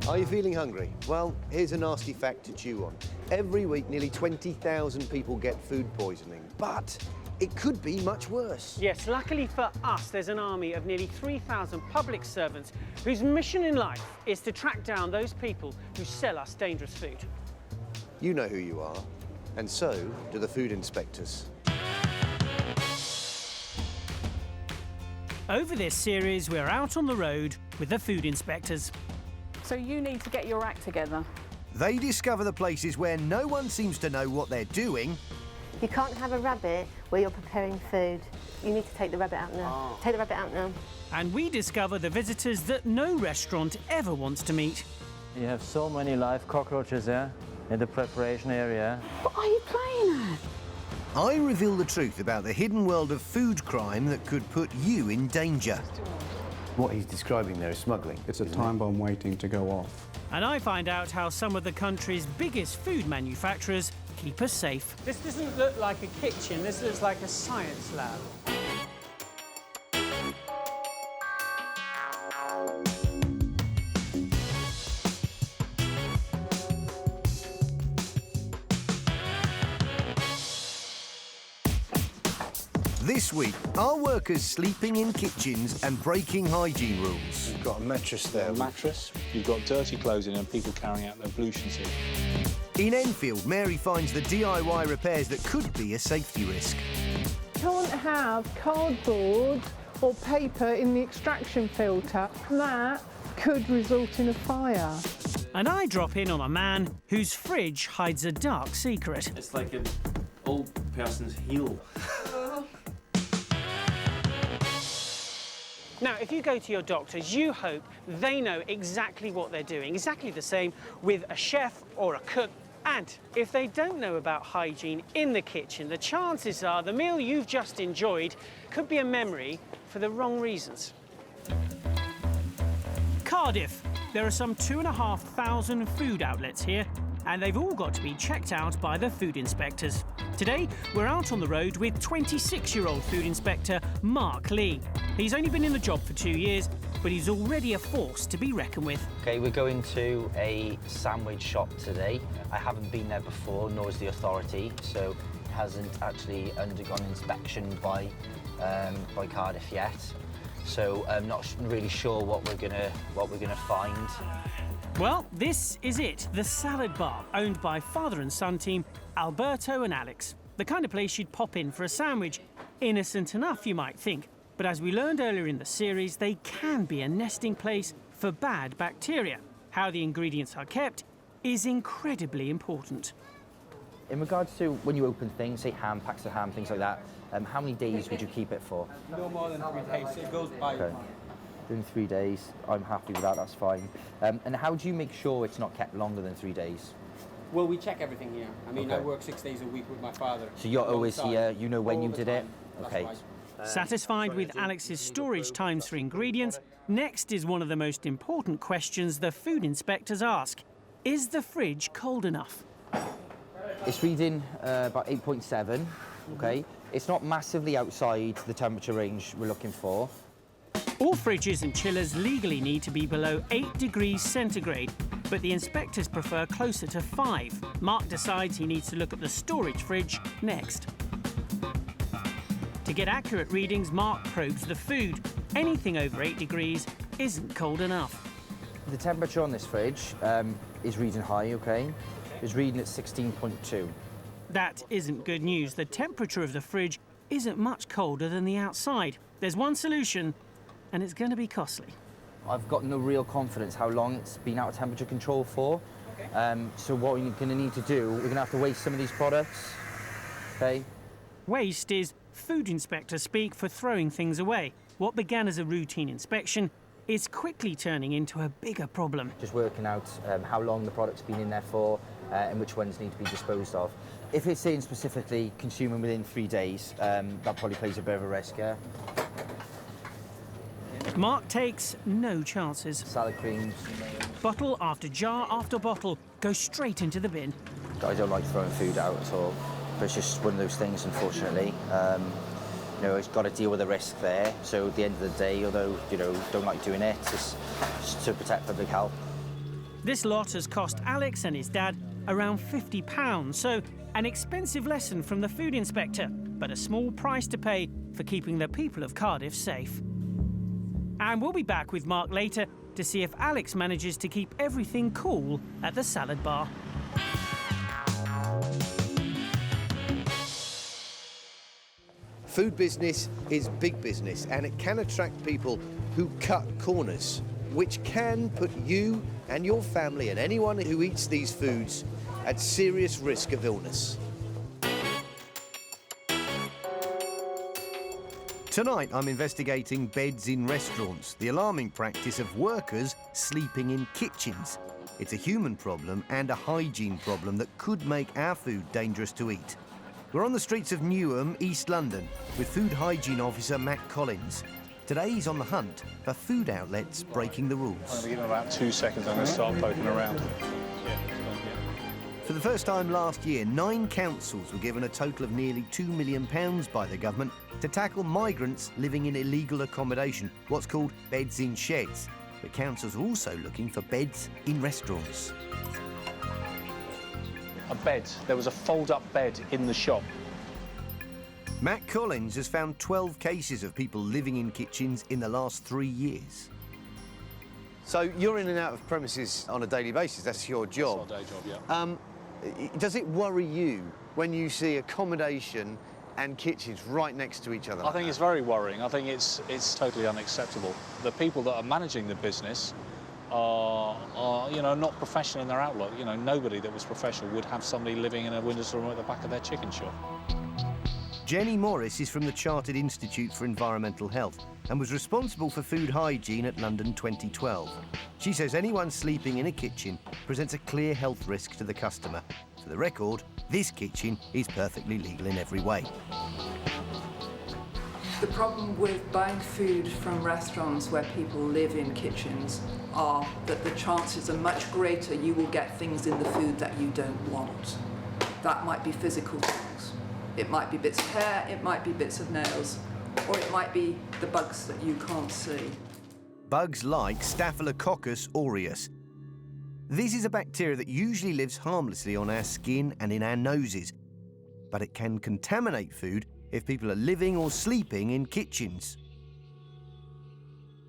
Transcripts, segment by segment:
Are you feeling hungry? Well, here's a nasty fact to chew on. Every week, nearly 20,000 people get food poisoning, but it could be much worse. Yes, luckily for us, there's an army of nearly 3,000 public servants whose mission in life is to track down those people who sell us dangerous food. You know who you are, and so do the food inspectors. Over this series, we're out on the road with the food inspectors. So you need to get your act together. They discover the places where no one seems to know what they're doing. You can't have a rabbit where you're preparing food. You need to take the rabbit out now. Take the rabbit out now. And we discover the visitors that no restaurant ever wants to meet. You have so many live cockroaches there in the preparation area. What are you playing at? I reveal the truth about the hidden world of food crime that could put you in danger. What he's describing there is smuggling. It's a time bomb waiting to go off. And I find out how some of the country's biggest food manufacturers keep us safe. This doesn't look like a kitchen, this looks like a science lab. This week, are workers sleeping in kitchens and breaking hygiene rules? You've got a mattress there. A mattress. You've got dirty clothes in and people carrying out the ablution scene. In Enfield, Mary finds the DIY repairs that could be a safety risk. Can't have cardboard or paper in the extraction filter. That could result in a fire. And I drop in on a man whose fridge hides a dark secret. It's like an old person's heel. Now, if you go to your doctors, you hope they know exactly what they're doing, exactly the same with a chef or a cook. And if they don't know about hygiene in the kitchen, the chances are the meal you've just enjoyed could be a memory for the wrong reasons. Cardiff. There are some 2,500 food outlets here, and they've all got to be checked out by the food inspectors. Today, we're out on the road with 26-year-old food inspector Mark Lee. He's only been in the job for 2 years, but he's already a force to be reckoned with. OK, we're going to a sandwich shop today. I haven't been there before, nor has the authority, so it hasn't actually undergone inspection by Cardiff yet. So I'm not really sure what we're gonna find. Well, this is it, the salad bar, owned by father and son team Alberto and Alex. The kind of place you'd pop in for a sandwich. Innocent enough, you might think. But as we learned earlier in the series, they can be a nesting place for bad bacteria. How the ingredients are kept is incredibly important. In regards to when you open things, say ham, packs of ham, things like that, how many days would you keep it for? No more than 3 days, it goes by. Okay. In 3 days, I'm happy with that, that's fine. And how do you make sure it's not kept longer than 3 days? Well, we check everything here. I mean, Okay. I work 6 days a week with my father. So you're always here, you know when All you the did it? time. Okay. That's right. Satisfied with Alex's storage times for ingredients, next is one of the most important questions the food inspectors ask. Is the fridge cold enough? It's reading about 8.7, okay? It's not massively outside the temperature range we're looking for. All fridges and chillers legally need to be below 8 degrees centigrade, but the inspectors prefer closer to 5. Mark decides he needs to look at the storage fridge next. To get accurate readings, Mark probes the food. Anything over 8 degrees isn't cold enough. The temperature on this fridge is reading high, okay? It's reading at 16.2. That isn't good news. The temperature of the fridge isn't much colder than the outside. There's one solution, and it's going to be costly. I've got no real confidence how long it's been out of temperature control for. So what we're going to need to do, we're going to have to waste some of these products, okay? Waste is food inspector speak for throwing things away. What began as a routine inspection is quickly turning into a bigger problem. Just working out how long the product's been in there for and which ones need to be disposed of. If it's saying specifically consuming within 3 days, that probably plays a bit of a risk, yeah? Mark takes no chances. Salad creams. Bottle after jar after bottle goes straight into the bin. I don't like throwing food out at all, but it's just one of those things, unfortunately. You know, it's got to deal with the risk there. So at the end of the day, although, you know, don't like doing it, it's just to protect public health. This lot has cost Alex and his dad around £50, so an expensive lesson from the food inspector, but a small price to pay for keeping the people of Cardiff safe. And we'll be back with Mark later to see if Alex manages to keep everything cool at the salad bar. Food business is big business, and it can attract people who cut corners, which can put you and your family and anyone who eats these foods at serious risk of illness. Tonight, I'm investigating beds in restaurants, the alarming practice of workers sleeping in kitchens. It's a human problem and a hygiene problem that could make our food dangerous to eat. We're on the streets of Newham, East London, with Food Hygiene Officer Matt Collins. Today he's on the hunt for food outlets breaking the rules. I'm going to give him about 2 seconds, I'm going to start poking around. For the first time last year, 9 councils were given a total of nearly £2 million by the government to tackle migrants living in illegal accommodation, what's called beds in sheds. But councils are also looking for beds in restaurants. A bed. There was a fold-up bed in the shop. Matt Collins has found 12 cases of people living in kitchens in the last 3 years. So you're in and out of premises on a daily basis, that's your job. That's our day job, yeah. Does it worry you when you see accommodation and kitchens right next to each other? I think it's very worrying. I think it's totally unacceptable. The people that are managing the business are you know, not professional in their outlook. You know, nobody that was professional would have somebody living in a windowsill room at the back of their chicken shop. Jenny Morris is from the Chartered Institute for Environmental Health and was responsible for food hygiene at London 2012. She says anyone sleeping in a kitchen presents a clear health risk to the customer. For the record, this kitchen is perfectly legal in every way. The problem with buying food from restaurants where people live in kitchens are that the chances are much greater you will get things in the food that you don't want. That might be physical things. It might be bits of hair, it might be bits of nails, or it might be the bugs that you can't see. Bugs like Staphylococcus aureus. This is a bacteria that usually lives harmlessly on our skin and in our noses, but it can contaminate food if people are living or sleeping in kitchens.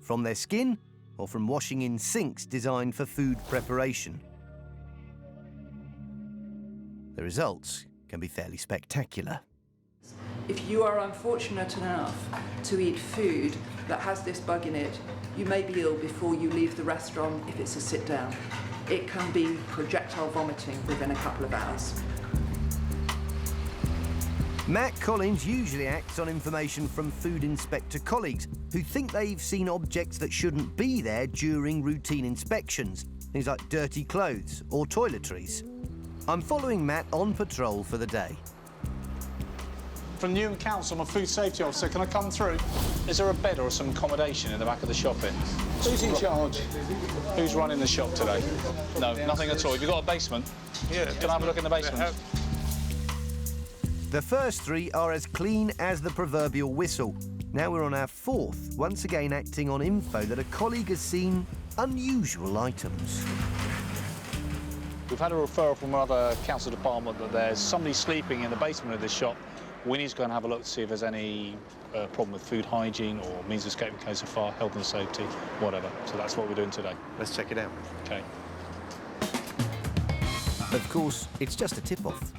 From their skin or from washing in sinks designed for food preparation. The results can be fairly spectacular. If you are unfortunate enough to eat food that has this bug in it, you may be ill before you leave the restaurant if it's a sit down. It can be projectile vomiting within a couple of hours. Matt Collins usually acts on information from food inspector colleagues who think they've seen objects that shouldn't be there during routine inspections, things like dirty clothes or toiletries. I'm following Matt on patrol for the day. From Newham Council, I'm a food safety officer. Can I come through? Is there a bed or some accommodation in the back of the shop here? Who's in charge? Who's running the shop today? No, nothing at all. Have you got a basement? Yeah. Can I have a look in the basement? The first 3 are as clean as the proverbial whistle. Now we're on our 4th, once again acting on info that a colleague has seen unusual items. We've had a referral from another council department that there's somebody sleeping in the basement of this shop. We need to go and have a look to see if there's any problem with food hygiene or means of escape in case of fire, health and safety, whatever. So that's what we're doing today. Let's check it out. OK. Of course, it's just a tip-off.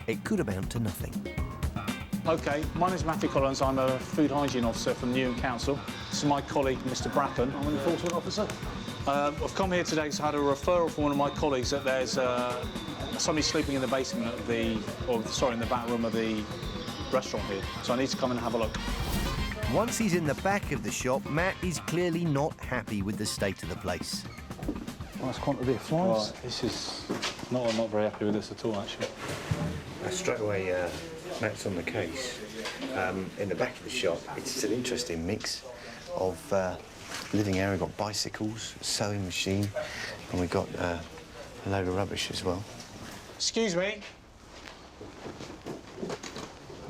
It could amount to nothing. OK, my name's Matthew Collins. I'm a food hygiene officer from Newham Council. This is my colleague, Mr Bracken. I'm an enforcement officer. I've come here today because I had a referral from one of my colleagues that there's somebody sleeping in the basement of in the back room of the restaurant here. So I need to come and have a look. Once he's in the back of the shop, Matt is clearly not happy with the state of the place. Nice quantity of flies. Right, this is... I'm not very happy with this at all, actually. Straight away, Matt's on the case. In the back of the shop, it's an interesting mix of living area. We've got bicycles, a sewing machine, and we've got a load of rubbish as well. Excuse me.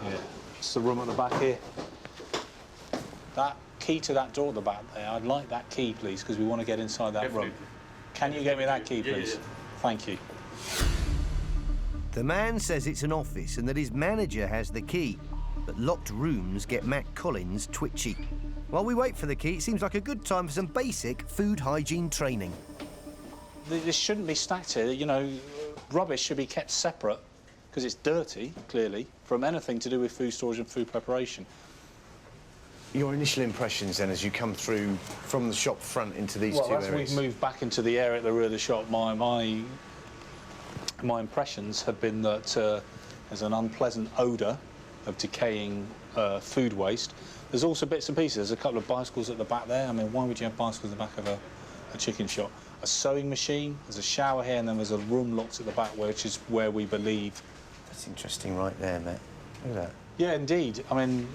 Yeah, it's the room at the back here. That key to that door at the back there, I'd like that key, please, because we want to get inside that room. Can you get me that key, please? Yeah. Thank you. The man says it's an office and that his manager has the key, but locked rooms get Matt Collins twitchy. While we wait for the key, it seems like a good time for some basic food hygiene training. This shouldn't be stacked here. You know, rubbish should be kept separate, because it's dirty, clearly, from anything to do with food storage and food preparation. Your initial impressions, then, as you come through from the shop front into these two areas? We've moved back into the area at the rear of the shop. My impressions have been that there's an unpleasant odour of decaying food waste. There's also bits and pieces. There's a couple of bicycles at the back there. I mean, why would you have bicycles at the back of a chicken shop? A sewing machine, there's a shower here, and then there's a room locked at the back, which is where we believe... That's interesting right there, Matt. Look at that. Yeah, indeed. I mean,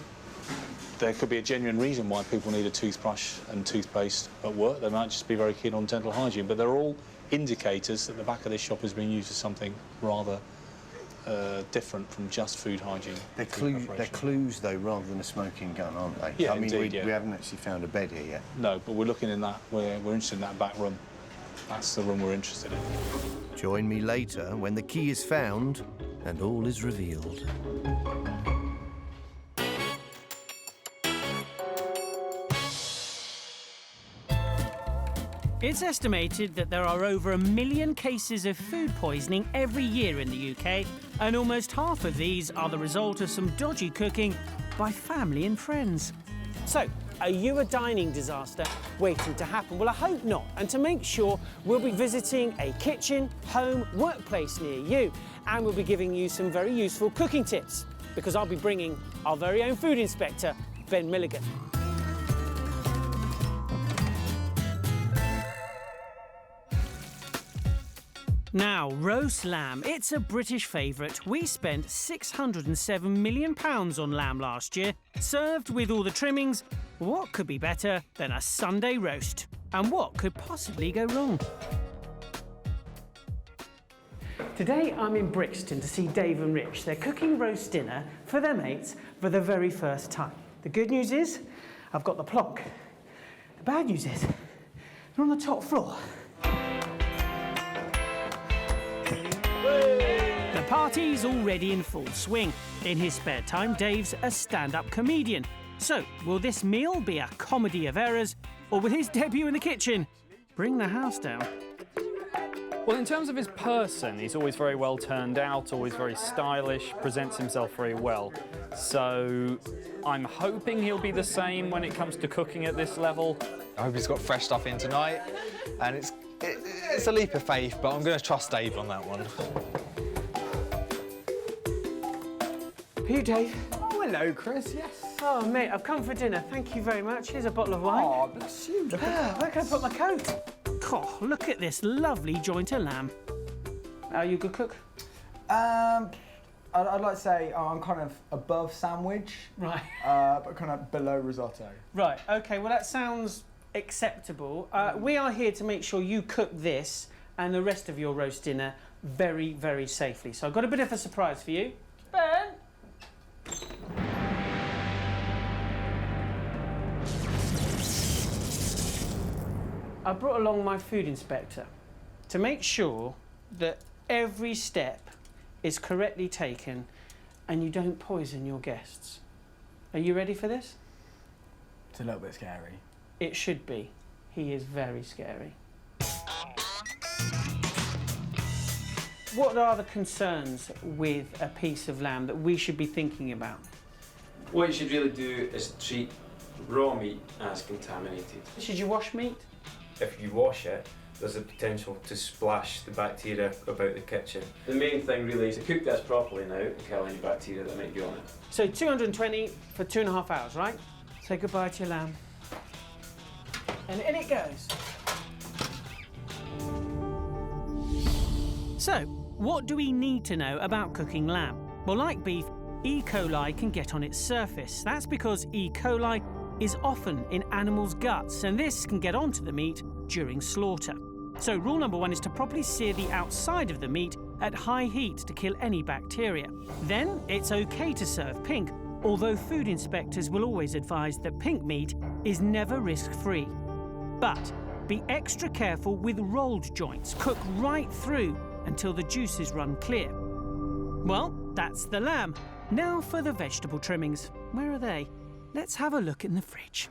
there could be a genuine reason why people need a toothbrush and toothpaste at work. They might just be very keen on dental hygiene, but they're all indicators that the back of this shop is being used for something rather different from just food hygiene. They're clues, though, rather than a smoking gun, aren't they? Yeah, I mean, indeed, we haven't actually found a bed here yet. No, but we're looking in that. We're interested in that back room. That's the room we're interested in. Join me later when the key is found and all is revealed. It's estimated that there are over 1 million cases of food poisoning every year in the UK, and almost half of these are the result of some dodgy cooking by family and friends. So, are you a dining disaster waiting to happen? Well, I hope not. And to make sure, we'll be visiting a kitchen, home, workplace near you, and we'll be giving you some very useful cooking tips, because I'll be bringing our very own food inspector, Ben Milligan. Now, roast lamb, it's a British favourite. We spent £607 million on lamb last year. Served with all the trimmings, what could be better than a Sunday roast? And what could possibly go wrong? Today I'm in Brixton to see Dave and Rich. They're cooking roast dinner for their mates for the very first time. The good news is, I've got the plonk. The bad news is, they're on the top floor. The party's already in full swing. In his spare time, Dave's a stand-up comedian. So, will this meal be a comedy of errors, or will his debut in the kitchen bring the house down? Well, in terms of his person, he's always very well turned out, always very stylish, presents himself very well. So I'm hoping he'll be the same when it comes to cooking at this level. I hope he's got fresh stuff in tonight, and it's a leap of faith, but I'm going to trust Dave on that one. For you, Dave. Oh, hello, Chris, yes. Oh, mate, I've come for dinner. Thank you very much. Here's a bottle of wine. Oh, bless you. Look at Where can I put my coat? Oh, look at this lovely joint of lamb. Are you a good cook? I'd like to say I'm kind of above sandwich. Right. But kind of below risotto. Right, OK, well, that sounds acceptable. We are here to make sure you cook this and the rest of your roast dinner very, very safely. So I've got a bit of a surprise for you. Ben? I brought along my food inspector to make sure that every step is correctly taken and you don't poison your guests. Are you ready for this? It's a little bit scary. It should be. He is very scary. What are the concerns with a piece of lamb that we should be thinking about? What you should really do is treat raw meat as contaminated. Should you wash meat? If you wash it, there's a potential to splash the bacteria about the kitchen. The main thing really is to cook this properly now and kill any bacteria that might be on it. So 220 for 2.5 hours, right? Say goodbye to your lamb. And in it goes. So, what do we need to know about cooking lamb? Well, like beef, E. coli can get on its surface. That's because E. coli is often in animals' guts, and this can get onto the meat during slaughter. So rule number 1 is to properly sear the outside of the meat at high heat to kill any bacteria. Then it's okay to serve pink, although food inspectors will always advise that pink meat is never risk-free. But be extra careful with rolled joints. Cook right through until the juices run clear. Well, that's the lamb. Now for the vegetable trimmings. Where are they? Let's have a look in the fridge.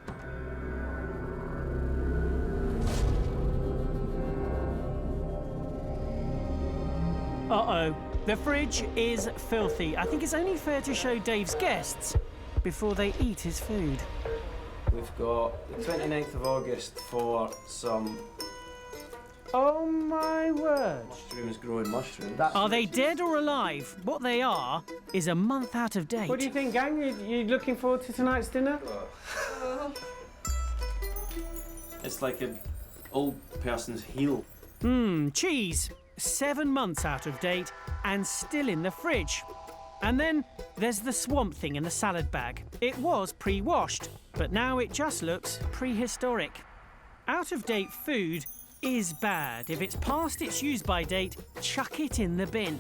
Uh-oh, the fridge is filthy. I think it's only fair to show Dave's guests before they eat his food. We've got the 29th of August for some... Oh my word. Mushrooms growing mushrooms. Are they dead or alive? What they are is a month out of date. What do you think, gang? You looking forward to tonight's dinner? It's like an old person's heel. Cheese. 7 months out of date and still in the fridge. And then there's the swamp thing in the salad bag. It was pre-washed, but now it just looks prehistoric. Out-of-date food is bad. If it's past its use-by date, chuck it in the bin.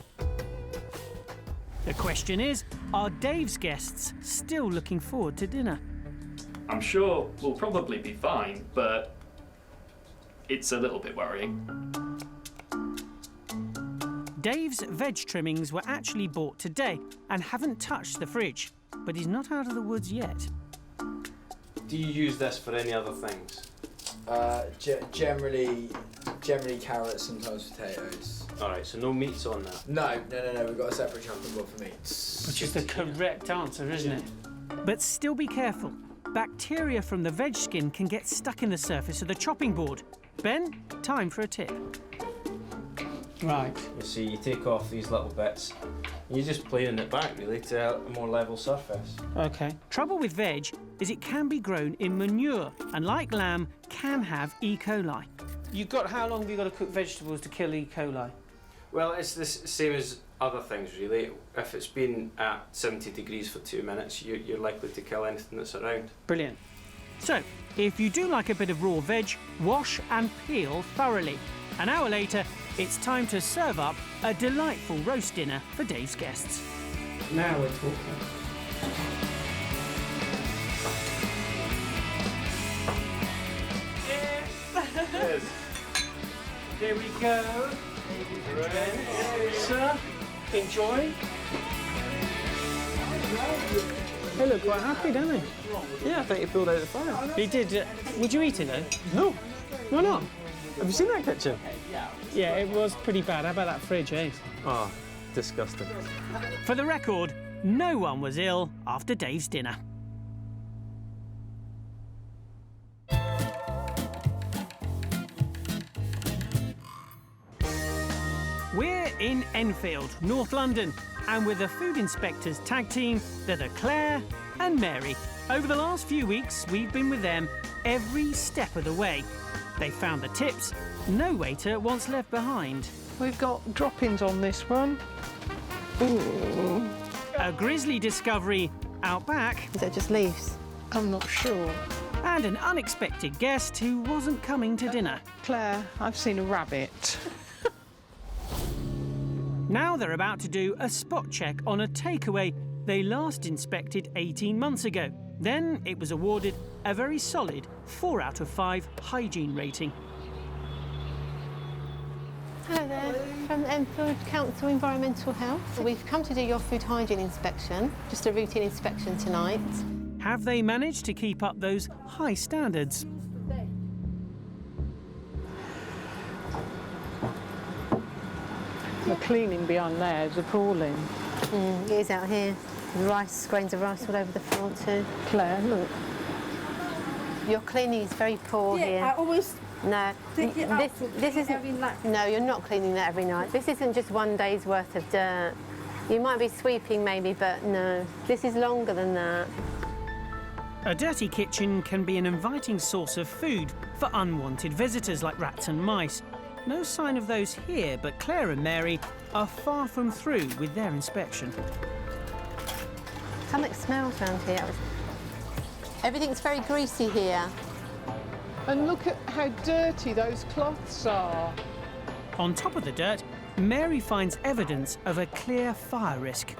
The question is, are Dave's guests still looking forward to dinner? I'm sure we'll probably be fine, but it's a little bit worrying. Dave's veg trimmings were actually bought today and haven't touched the fridge, but he's not out of the woods yet. Do you use this for any other things? Generally carrots, sometimes potatoes. All right, so no meats on that? No, we've got a separate chopping board for meats. Which is the correct answer, isn't it? But still be careful. Bacteria from the veg skin can get stuck in the surface of the chopping board. Ben, time for a tip. Right. You see, you take off these little bits, and you just plane it back, really, to a more level surface. OK. Trouble with veg is it can be grown in manure, and like lamb, can have E. coli. How long have you got to cook vegetables to kill E. coli? Well, it's the same as other things, really. If it's been at 70 degrees for 2 minutes, you're likely to kill anything that's around. Brilliant. So, if you do like a bit of raw veg, wash and peel thoroughly. An hour later, it's time to serve up a delightful roast dinner for Dave's guests. Now we're talking. Yes. Here we go. Sir, enjoy. They look quite happy, don't they? Yeah, I think he pulled out the fire. He did. Would you eat it, though? No. Why not? Have you seen that kitchen? Yeah, it was pretty bad. How about that fridge, eh? Oh, disgusting. For the record, no one was ill after Dave's dinner. We're in Enfield, North London, and with the food inspectors tag team that are Claire and Mary. Over the last few weeks, we've been with them every step of the way. They found the tips no waiter wants left behind. We've got drop-ins on this one. Ooh. A grisly discovery out back. Is that just leaves? I'm not sure. And an unexpected guest who wasn't coming to dinner. Claire, I've seen a rabbit. Now they're about to do a spot check on a takeaway they last inspected 18 months ago. Then it was awarded a very solid 4 out of 5 hygiene rating. Hello there, from the Enfield Council Environmental Health. We've come to do your food hygiene inspection, just a routine inspection tonight. Have they managed to keep up those high standards? The cleaning behind there is appalling. It is out here. Rice, grains of rice all over the floor too. Claire, look. Your cleaning is very poor here. I always No, take it out this isn't. every night. No, you're not cleaning that every night. This isn't just one day's worth of dirt. You might be sweeping maybe, but no, this is longer than that. A dirty kitchen can be an inviting source of food for unwanted visitors like rats and mice. No sign of those here, but Claire and Mary are far from through with their inspection. Something smells around here. Everything's very greasy here. And look at how dirty those cloths are. On top of the dirt, Mary finds evidence of a clear fire risk.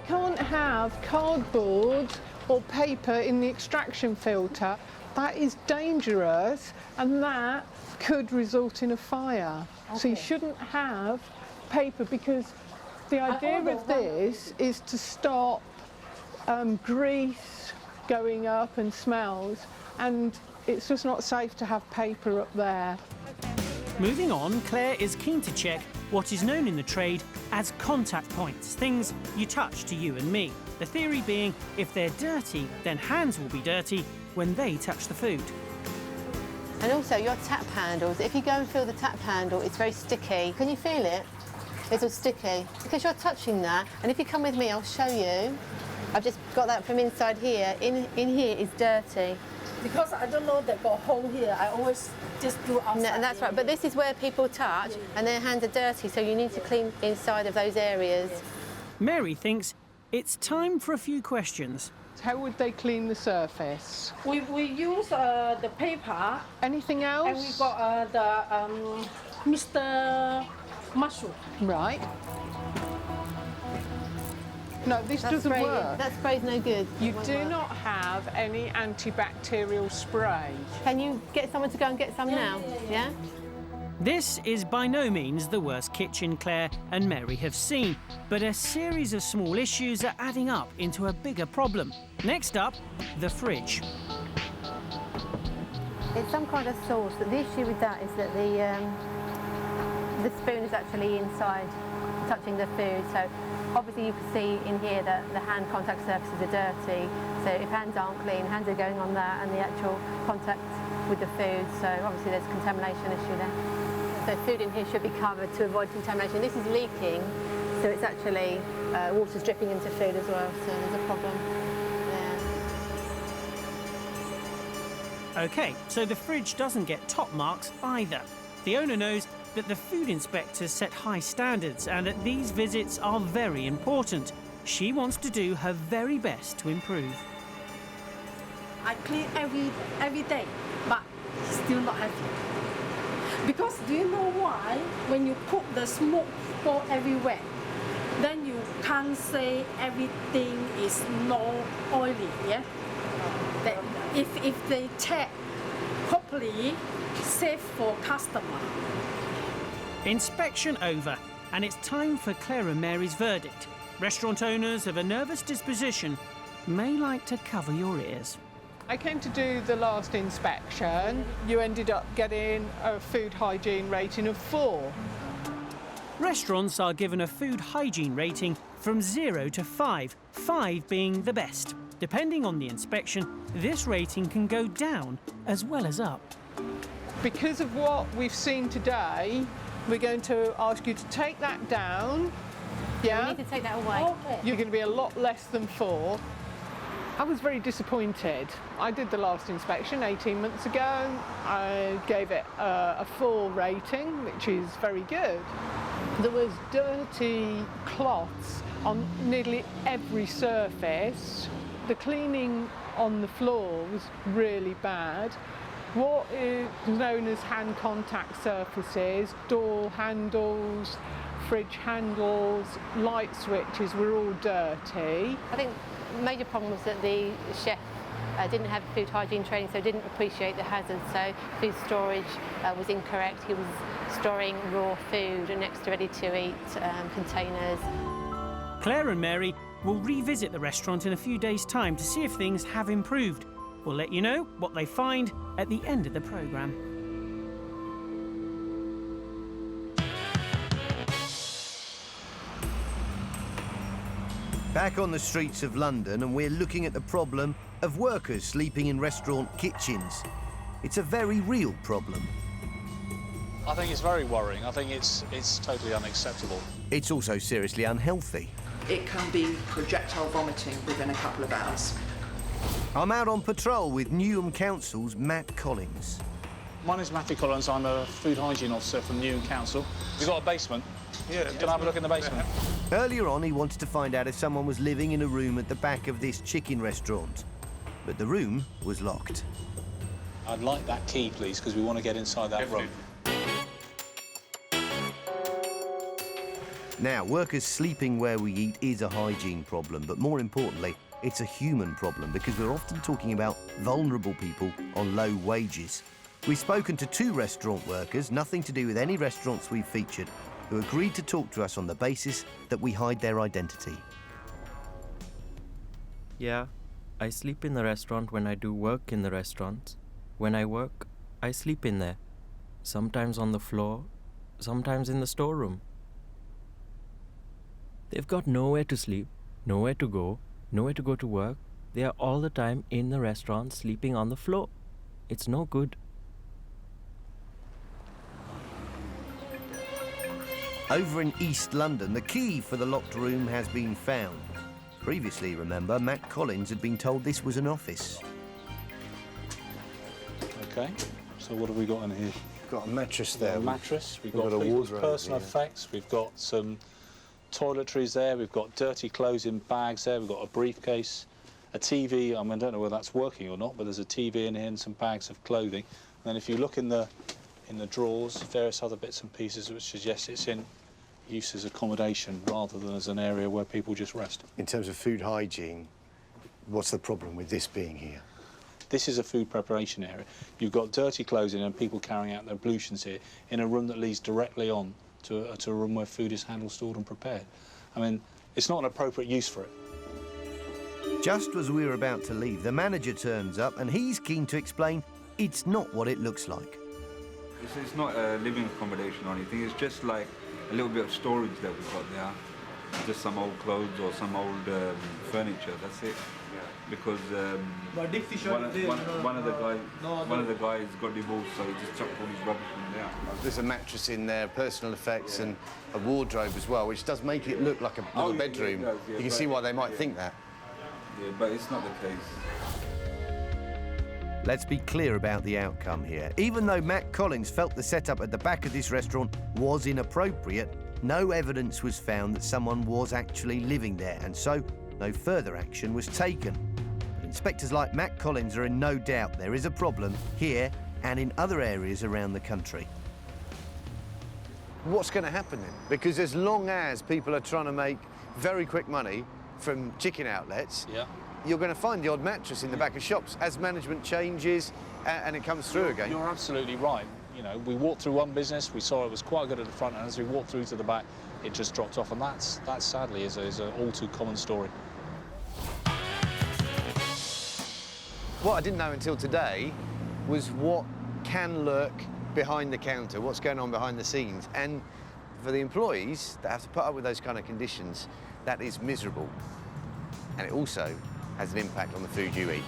Can't have cardboard or paper in the extraction filter That is dangerous, and that could result in a fire. So you shouldn't have paper, because the idea of this is to stop grease going up and smells, and it's just not safe to have paper up there. Moving on, Claire is keen to check what is known in the trade as contact points, things you touch to you and me. The theory being, if they're dirty, then hands will be dirty when they touch the food. And also your tap handles, if you go and feel the tap handle, it's very sticky. Can you feel it? It's all sticky. Because you're touching that, and if you come with me, I'll show you. I've just got that from inside here. In here is dirty. Because I don't know they've got a hole here, I always just do outside. No, and that's right, but this is where people touch and their hands are dirty, so you need to clean inside of those areas. Mary thinks it's time for a few questions. How would they clean the surface? We use the paper. Anything else? And we got the Mr. Mushroom. Right. No, this doesn't work. That spray's no good. You do not have any antibacterial spray. Can you get someone to go and get some now? Yeah? This is by no means the worst kitchen Claire and Mary have seen, but a series of small issues are adding up into a bigger problem. Next up, the fridge. It's some kind of sauce. The issue with that is that the spoon is actually inside, touching the food. So obviously you can see in here that the hand contact surfaces are dirty. So if hands aren't clean, hands are going on that and the actual contact with the food. So obviously there's a contamination issue there. So food in here should be covered to avoid contamination. This is leaking, so it's actually water's dripping into food as well. So there's a problem there. OK, so the fridge doesn't get top marks either. The owner knows that the food inspectors set high standards and that these visits are very important. She wants to do her very best to improve. I clean every day, but still not happy. Because do you know why? When you cook, the smoke go everywhere. Then you can't say everything is not oily, yeah? That if they check properly, safe for customer. Inspection over, and it's time for Claire and Mary's verdict. Restaurant owners of a nervous disposition may like to cover your ears. I came to do the last inspection. You ended up getting a food hygiene rating of 4. Restaurants are given a food hygiene rating from 0 to 5, 5 being the best. Depending on the inspection, this rating can go down as well as up. Because of what we've seen today, we're going to ask you to take that down. Yeah? We need to take that away. Okay. You're going to be a lot less than 4. I was very disappointed. I did the last inspection 18 months ago. I gave it a 4 rating, which is very good. There was dirty cloths on nearly every surface. The cleaning on the floor was really bad. What is known as hand contact surfaces, door handles, fridge handles, light switches were all dirty. I think the major problem was that the chef didn't have food hygiene training, so didn't appreciate the hazards. So food storage was incorrect. He was storing raw food next to ready-to-eat containers. Claire and Mary will revisit the restaurant in a few days' time to see if things have improved. We'll let you know what they find at the end of the programme. Back on the streets of London, and we're looking at the problem of workers sleeping in restaurant kitchens. It's a very real problem. I think it's very worrying. I think it's totally unacceptable. It's also seriously unhealthy. It can be projectile vomiting within a couple of hours. I'm out on patrol with Newham Council's Matt Collins. My name's Matthew Collins. I'm a food hygiene officer from Newham Council. We've got a basement. Yeah, can I have a look in the basement? Earlier on, he wanted to find out if someone was living in a room at the back of this chicken restaurant. But the room was locked. I'd like that key, please, because we want to get inside that room. Now, workers sleeping where we eat is a hygiene problem, but more importantly, it's a human problem because we're often talking about vulnerable people on low wages. We've spoken to 2 restaurant workers, nothing to do with any restaurants we've featured, who agreed to talk to us on the basis that we hide their identity. Yeah, I sleep in the restaurant when I do work in the restaurant. When I work, I sleep in there. Sometimes on the floor, sometimes in the storeroom. They've got nowhere to sleep, nowhere to go to work. They are all the time in the restaurant sleeping on the floor. It's no good. Over in East London, the key for the locked room has been found. Previously, remember, Matt Collins had been told this was an office. Okay, so what have we got in here? We've got a mattress there. A mattress, we've got a people's wardrobe personal here. effects, we've got some toiletries there, we've got dirty clothes in bags there, we've got a briefcase, a TV. I mean, I don't know whether that's working or not, but there's a TV in here and some bags of clothing. And then if you look in the drawers, various other bits and pieces which suggest it's in use as accommodation rather than as an area where people just rest. In terms of food hygiene, what's the problem with this being here? This is a food preparation area. You've got dirty clothes in and people carrying out their ablutions here in a room that leads directly on to a room where food is handled, stored and prepared. I mean, it's not an appropriate use for it. Just as we were about to leave, the manager turns up and he's keen to explain it's not what it looks like. It's not a living accommodation or anything, it's just like a little bit of storage that we've got there. Just some old clothes or some old furniture, that's it. Because one of the guys got divorced, so he just chucked all his rubbish in there. There's a mattress in there, personal effects, and a wardrobe as well, which does make it look like a little bedroom. It does, yeah, you can see why they might think that. Yeah, but it's not the case. Let's be clear about the outcome here. Even though Matt Collins felt the setup at the back of this restaurant was inappropriate, no evidence was found that someone was actually living there, and so no further action was taken. But inspectors like Matt Collins are in no doubt there is a problem here and in other areas around the country. What's going to happen then? Because as long as people are trying to make very quick money from chicken outlets, you're going to find the odd mattress in the back of shops as management changes and it comes through again. You're absolutely right. You know, we walked through one business, we saw it was quite good at the front, and as we walked through to the back, it just dropped off, and that sadly is an all too common story. What I didn't know until today was what can lurk behind the counter, what's going on behind the scenes. And for the employees that have to put up with those kind of conditions, that is miserable. And it also has an impact on the food you eat.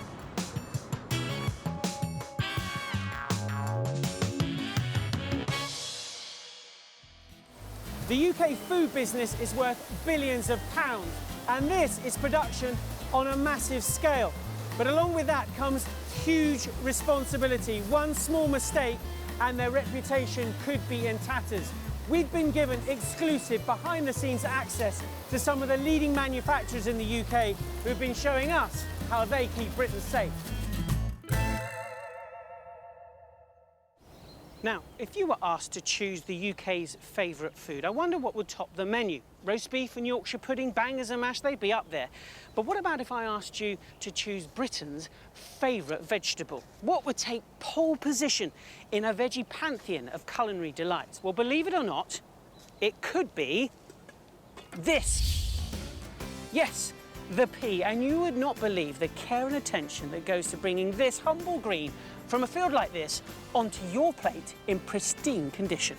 The UK food business is worth billions of pounds, and this is production on a massive scale. But along with that comes huge responsibility. One small mistake and their reputation could be in tatters. We've been given exclusive behind-the-scenes access to some of the leading manufacturers in the UK who've been showing us how they keep Britain safe. Now, if you were asked to choose the UK's favourite food, I wonder what would top the menu. Roast beef and Yorkshire pudding, bangers and mash, they'd be up there. But what about if I asked you to choose Britain's favourite vegetable? What would take pole position in a veggie pantheon of culinary delights? Well, believe it or not, it could be this. Yes, the pea. And you would not believe the care and attention that goes to bringing this humble green from a field like this onto your plate in pristine condition.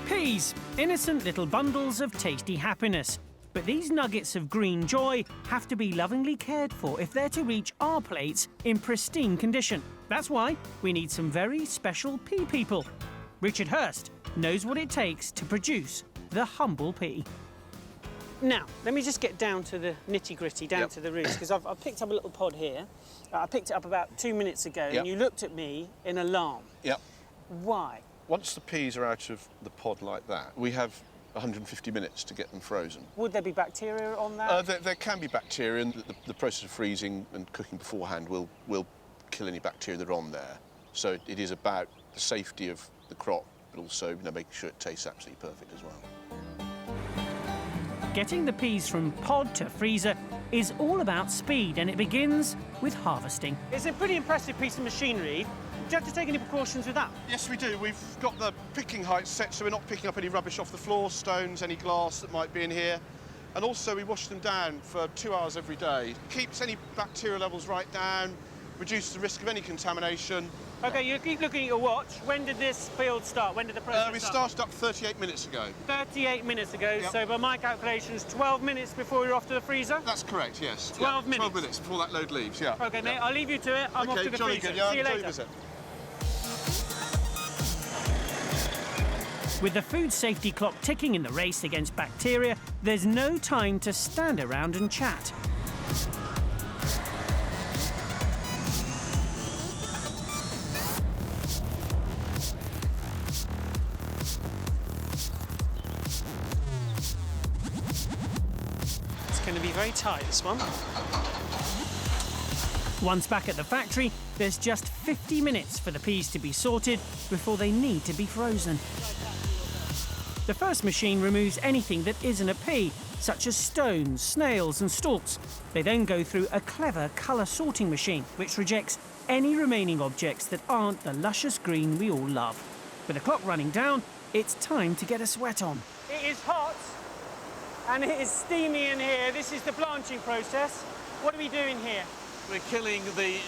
Peas, innocent little bundles of tasty happiness. But these nuggets of green joy have to be lovingly cared for if they're to reach our plates in pristine condition. That's why we need some very special pea people. Richard Hurst knows what it takes to produce the humble pea. Now, let me just get down to the nitty-gritty, down to the roots, because I've picked up a little pod here. I picked it up about 2 minutes ago, and you looked at me in alarm. Yep. Why? Once the peas are out of the pod like that, we have 150 minutes to get them frozen. Would there be bacteria on that? There can be bacteria, and the process of freezing and cooking beforehand will kill any bacteria that are on there. So it is about the safety of the crop, but also making sure it tastes absolutely perfect as well. Getting the peas from pod to freezer is all about speed, and it begins with harvesting. It's a pretty impressive piece of machinery. Do you have to take any precautions with that? Yes, we do. We've got the picking height set so we're not picking up any rubbish off the floor, stones, any glass that might be in here. And also we wash them down for 2 hours every day. Keeps any bacterial levels right down, reduces the risk of any contamination. OK, you keep looking at your watch. When did this field start? When did the process We start? started up 38 minutes ago. 38 minutes ago, Yep. so by my calculations, 12 minutes before you're off to the freezer? That's correct, yes. 12 minutes? 12 minutes before that load leaves, yeah. OK, mate, I'll leave you to it. I'm off to the jolly freezer. good. Yeah, See you enjoy your later. visit. With the food safety clock ticking in the race against bacteria, there's no time to stand around and chat. It's going to be very tight, this one. Once back at the factory, there's just 50 minutes for the peas to be sorted before they need to be frozen. The first machine removes anything that isn't a pea, such as stones, snails and stalks. They then go through a clever colour sorting machine, which rejects any remaining objects that aren't the luscious green we all love. With the clock running down, it's time to get a sweat on. It is hot and it is steamy in here. This is the blanching process. What are we doing here? We're killing the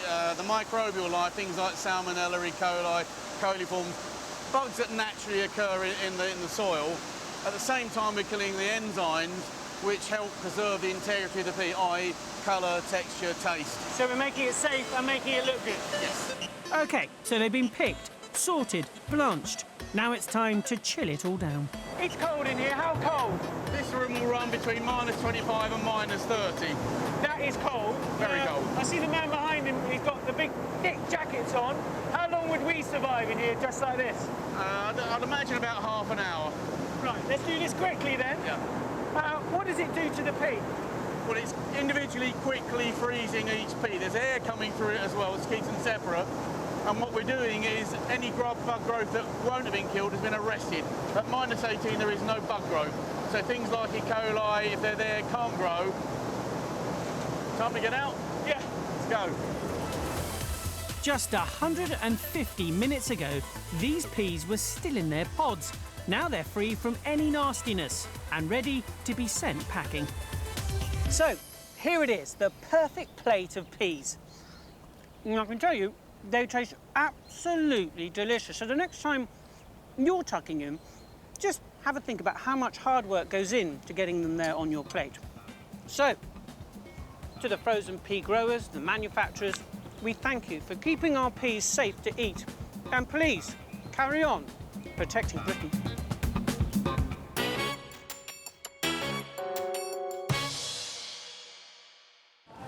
microbial life, things like Salmonella, E. coli, coliforms, bugs that naturally occur in the soil. At the same time, we're killing the enzymes which help preserve the integrity of the pea, i.e. colour, texture, taste. So we're making it safe and making it look good? Yes. OK, so they've been picked, sorted, blanched. Now it's time to chill it all down. It's cold in here. How cold? This room will run between -25 and -30. That is cold. Very cold. I see the man behind him, he's got the big thick jackets on. How long would we survive in here just like this? I'd imagine about half an hour. Right, let's do this quickly then. Yeah. What does it do to the pea? Well, it's individually quickly freezing each pea. There's air coming through it as well, which keeps them separate. And what we're doing is any bug growth that won't have been killed has been arrested. At -18, there is no bug growth. So things like E. coli, if they're there, can't grow. Time to get out? Yeah. Let's go. Just 150 minutes ago, these peas were still in their pods. Now they're free from any nastiness and ready to be sent packing. So, here it is, the perfect plate of peas. And I can tell you, they taste absolutely delicious. So the next time you're tucking in, just have a think about how much hard work goes into getting them there on your plate. So, to the frozen pea growers, the manufacturers, we thank you for keeping our peas safe to eat. And please, carry on protecting Britain.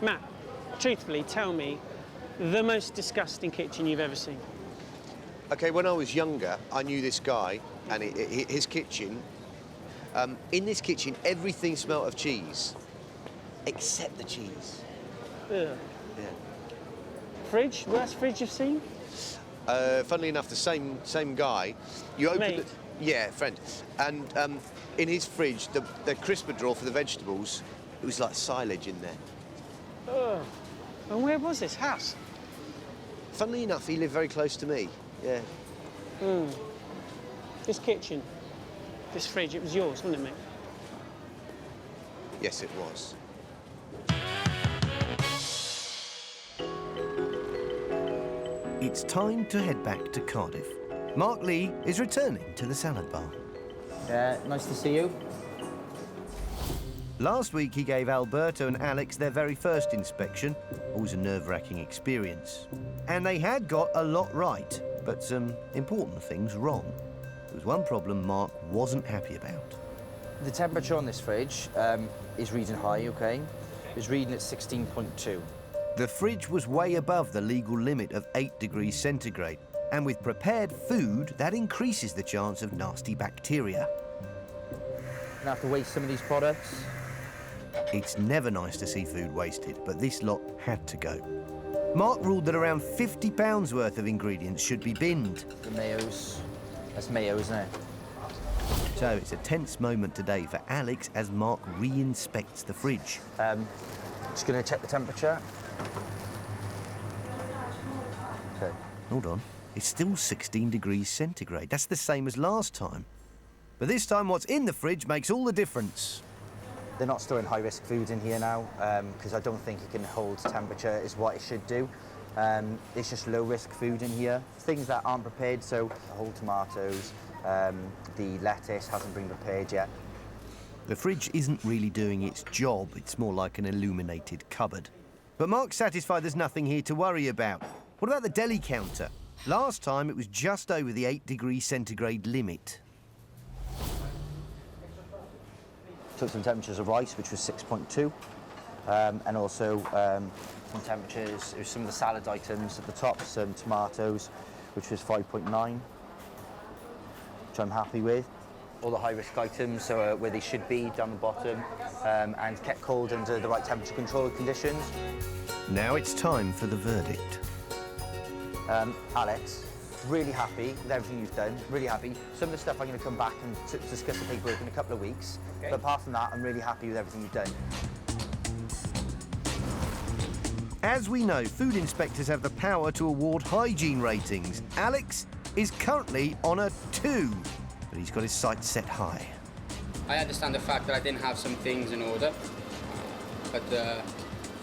Matt, truthfully, tell me the most disgusting kitchen you've ever seen. OK, when I was younger, I knew this guy and his kitchen. In this kitchen, everything smelt of cheese, except the cheese. Ugh. Yeah. Fridge? Worst fridge you've seen? Funnily enough, the same guy. You open Mate. it, yeah, friend. And in his fridge, the crisper drawer for the vegetables, it was like silage in there. Ugh. And where was this house? Funnily enough, he lived very close to me. Yeah. This kitchen, this fridge, it was yours, wasn't it, mate? Yes, it was. It's time to head back to Cardiff. Mark Lee is returning to the salad bar. Nice to see you. Last week he gave Alberto and Alex their very first inspection, always a nerve-wracking experience. And they had got a lot right, but some important things wrong. There was one problem Mark wasn't happy about. The temperature on this fridge is reading high, OK? It's reading at 16.2. The fridge was way above the legal limit of 8 degrees centigrade, and with prepared food, that increases the chance of nasty bacteria. Gonna have to waste some of these products. It's never nice to see food wasted, but this lot had to go. Mark ruled that around £50 worth of ingredients should be binned. The mayos. That's mayo, isn't it? So it's a tense moment today for Alex as Mark re-inspects the fridge. Just going to check the temperature. Okay. Hold on. It's still 16 degrees centigrade. That's the same as last time. But this time what's in the fridge makes all the difference. They're not storing high-risk foods in here now because I don't think it can hold temperature is what it should do. It's just low-risk food in here. Things that aren't prepared, so whole tomatoes, the lettuce hasn't been prepared yet. The fridge isn't really doing its job. It's more like an illuminated cupboard. But Mark's satisfied there's nothing here to worry about. What about the deli counter? Last time it was just over the 8 degrees centigrade limit. Took some temperatures of rice, which was 6.2, and also some temperatures, some of the salad items at the top, some tomatoes, which was 5.9, which I'm happy with. All the high-risk items are where they should be, down the bottom, and kept cold under the right temperature control conditions. Now it's time for the verdict. Alex, really happy with everything you've done, really happy. Some of the stuff I'm going to come back and discuss the paperwork in a couple of weeks, okay. But apart from that, I'm really happy with everything you've done. As we know, food inspectors have the power to award hygiene ratings. Alex is currently on a 2, but he's got his sights set high. I understand the fact that I didn't have some things in order, but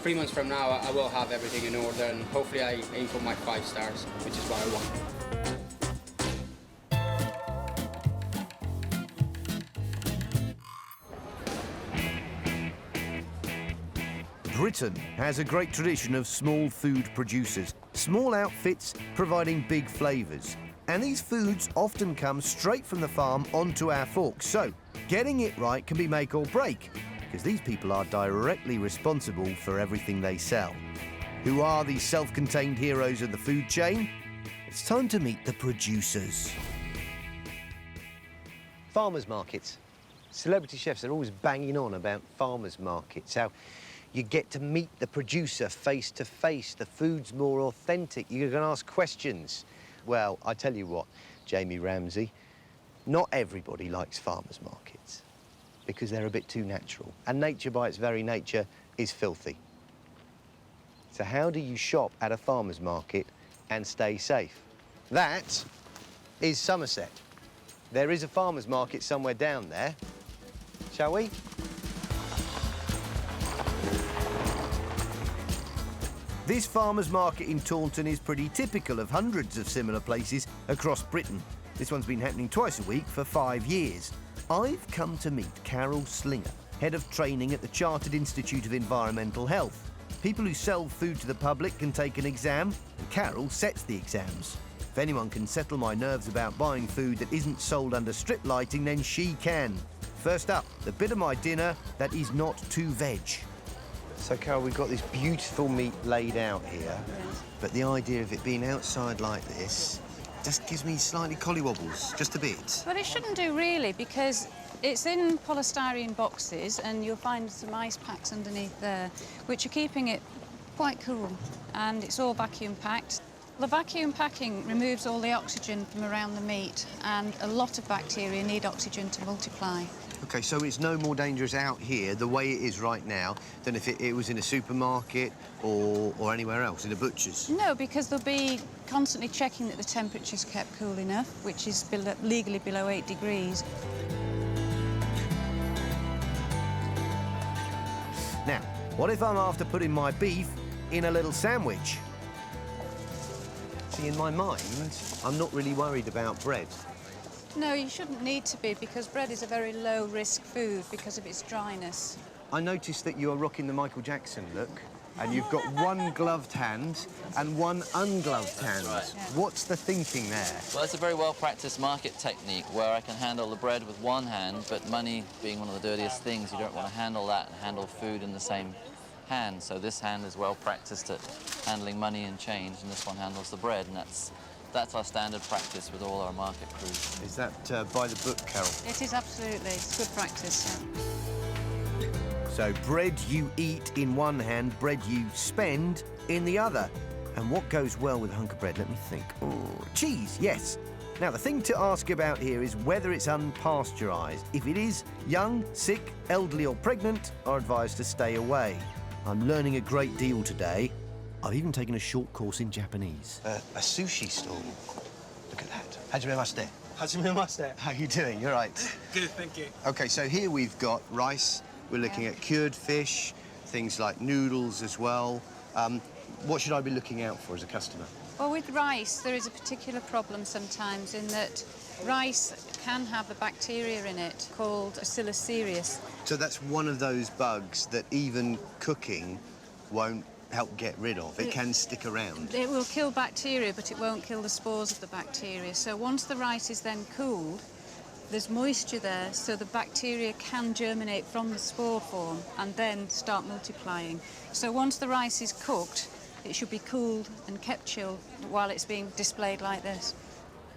3 months from now I will have everything in order, and hopefully I aim for my 5 stars, which is what I want. Britain has a great tradition of small food producers, small outfits providing big flavours. And these foods often come straight from the farm onto our forks. So getting it right can be make or break, because these people are directly responsible for everything they sell. Who are these self-contained heroes of the food chain? It's time to meet the producers. Farmers markets. Celebrity chefs are always banging on about farmers markets, how you get to meet the producer face to face, the food's more authentic, you can ask questions. Well, I tell you what, Jamie Ramsey, not everybody likes farmers markets because they're a bit too natural. And nature, by its very nature, is filthy. So how do you shop at a farmer's market and stay safe? That is Somerset. There is a farmer's market somewhere down there. Shall we? This farmer's market in Taunton is pretty typical of hundreds of similar places across Britain. This one's been happening twice a week for 5 years. I've come to meet Carol Slinger, Head of Training at the Chartered Institute of Environmental Health. People who sell food to the public can take an exam, and Carol sets the exams. If anyone can settle my nerves about buying food that isn't sold under strip lighting, then she can. First up, the bit of my dinner that is not too veg. So, Carol, we've got this beautiful meat laid out here, but the idea of it being outside like this just gives me slightly collywobbles, just a bit. Well, it shouldn't do, really, because it's in polystyrene boxes, and you'll find some ice packs underneath there, which are keeping it quite cool, and it's all vacuum packed. The vacuum packing removes all the oxygen from around the meat, and a lot of bacteria need oxygen to multiply. OK, so it's no more dangerous out here, the way it is right now, than if it was in a supermarket or anywhere else, in a butcher's? No, because they'll be constantly checking that the temperature's kept cool enough, which is legally below 8 degrees. Now, what if I'm after putting my beef in a little sandwich? See, in my mind, I'm not really worried about bread. No, you shouldn't need to be, because bread is a very low-risk food because of its dryness. I noticed that you are rocking the Michael Jackson look, and you've got one gloved hand and one ungloved hand. That's right. Yeah. What's the thinking there? Well, it's a very well-practiced market technique where I can handle the bread with one hand, but money being one of the dirtiest things, you don't want to handle that and handle food in the same hand. So this hand is well-practiced at handling money and change, and this one handles the bread, and that's our standard practice with all our market crews. Is that by the book, Carol? It is, absolutely. It's good practice, yeah. So bread you eat in one hand, bread you spend in the other. And what goes well with a hunk of bread? Let me think. Oh, cheese, yes. Now, the thing to ask about here is whether it's unpasteurised. If it is, young, sick, elderly or pregnant are advised to stay away. I'm learning a great deal today. I've even taken a short course in Japanese. A sushi stall. Look at that. Hajimemashite. Hajimemashite. How are you doing? You're right. Good, thank you. OK, so here we've got rice. We're looking at cured fish, things like noodles as well. What should I be looking out for as a customer? Well, with rice, there is a particular problem sometimes in that rice can have a bacteria in it called Bacillus cereus. So that's one of those bugs that even cooking won't help get rid of. It can stick around. It will kill bacteria, but it won't kill the spores of the bacteria. So once the rice is then cooled, there's moisture there, so the bacteria can germinate from the spore form and then start multiplying. So once the rice is cooked, it should be cooled and kept chilled while it's being displayed like this.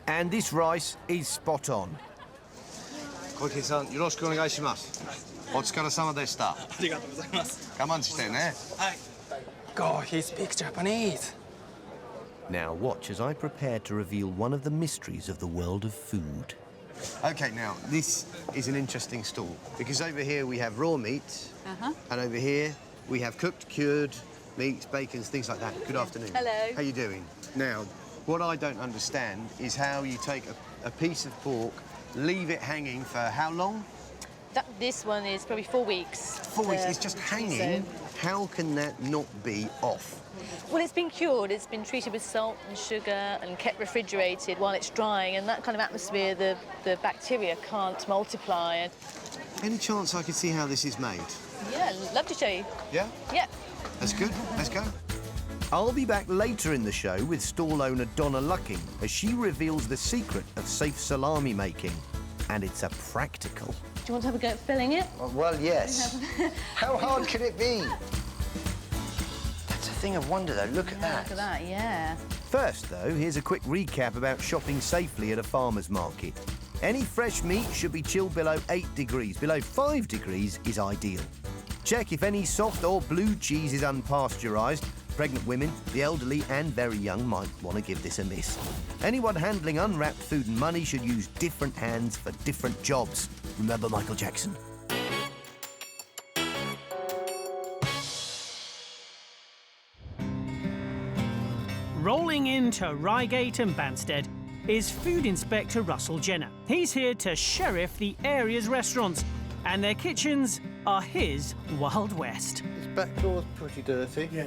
And this rice is spot on. Koike-san, yoroshiku onegaishimasu. Otsukaresama deshita. Arigatou gozaimasu. Gaman shite ne. Go, he speaks Japanese. Now watch as I prepare to reveal one of the mysteries of the world of food. OK, now, this is an interesting stall, because over here we have raw meat, and over here we have cooked, cured meats, bacons, things like that. Good afternoon. Hello. How you doing? Now, what I don't understand is how you take a piece of pork, leave it hanging for how long? This one is probably 4 weeks. 4 weeks. It's just hanging. How can that not be off? Well, it's been cured. It's been treated with salt and sugar and kept refrigerated while it's drying. And that kind of atmosphere, the bacteria can't multiply. Any chance I could see how this is made? Yeah, love to show you. Yeah? Yeah. That's good. Let's go. I'll be back later in the show with stall owner Donna Lucking as she reveals the secret of safe salami making. And it's a practical. Do you want to have a go at filling it? Well, yes. How hard can it be? That's a thing of wonder, though. Look at that. Look at that, yeah. First, though, here's a quick recap about shopping safely at a farmer's market. Any fresh meat should be chilled below 8 degrees. Below 5 degrees is ideal. Check if any soft or blue cheese is unpasteurised. Pregnant women, the elderly and very young might want to give this a miss. Anyone handling unwrapped food and money should use different hands for different jobs. Remember Michael Jackson? Rolling into Reigate and Banstead is Food Inspector Russell Jenner. He's here to sheriff the area's restaurants, and their kitchens are his Wild West. This back door's pretty dirty. Yeah.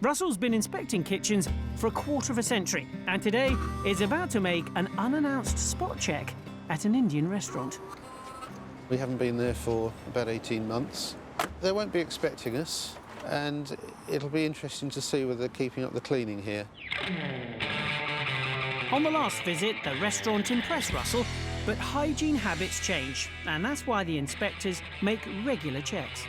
Russell's been inspecting kitchens for a quarter of a century, and today is about to make an unannounced spot check at an Indian restaurant. We haven't been there for about 18 months. They won't be expecting us, and it'll be interesting to see whether they're keeping up the cleaning here. On the last visit, the restaurant impressed Russell, but hygiene habits change, and that's why the inspectors make regular checks.